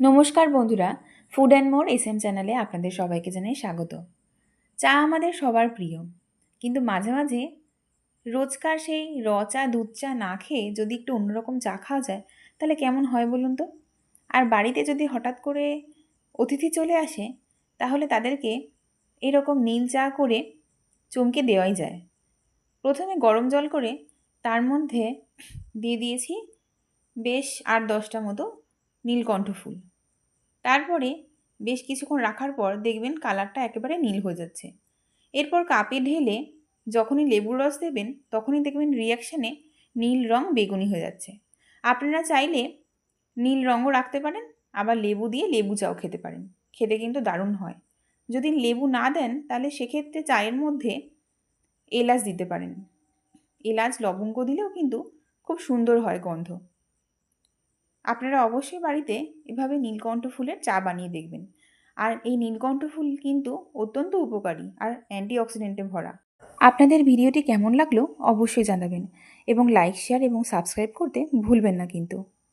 নমস্কার বন্ধুরা, food and more SM চ্যানেলে আপনাদের সবাইকে জানাই স্বাগত। চা আমাদের সবার প্রিয়, কিন্তু মাঝে মাঝে রোজকার সেই চা দুধ চা না খেয়ে যদি একটু অন্যরকম চা খাওয়া যায় তাহলে কেমন হয় বলুন তো। আর বাড়িতে যদি হঠাৎ করে অতিথি চলে আসে তাহলে তাদেরকে এরকম নীল চা করে চমকে দেওয়াই যায়। প্রথমে গরম জল করে তার মধ্যে দিয়ে দিয়েছি বেশ 8-10টা মতো নীলকণ্ঠ ফুল। তারপরে বেশ কিছুক্ষণ রাখার পর দেখবেন কালারটা একেবারে নীল হয়ে যাচ্ছে। এরপর কাপে ঢেলে যখনই লেবুর রস দেবেন তখনই দেখবেন রিয়াকশানে নীল রং বেগুনি হয়ে যাচ্ছে। আপনারা চাইলে নীল রঙও রাখতে পারেন, আবার লেবু দিয়ে লেবু চাও খেতে পারেন, খেতে কিন্তু দারুণ হয়। যদি লেবু না দেন তাহলে সেক্ষেত্রে চায়ের মধ্যে এলাচ দিতে পারেন। এলাচ লবঙ্গ দিলেও কিন্তু খুব সুন্দর হয় গন্ধ। আপনারা অবশ্যই বাড়িতে এভাবে নীলকণ্ঠ ফুলের চা বানিয়ে দেখবেন। আর এই নীলকণ্ঠ ফুল কিন্তু অত্যন্ত উপকারী আর অ্যান্টিঅক্সিডেন্টে ভরা। আপনাদের ভিডিওটি কেমন লাগলো অবশ্যই জানাবেন এবং লাইক, শেয়ার এবং সাবস্ক্রাইব করতে ভুলবেন না কিন্তু।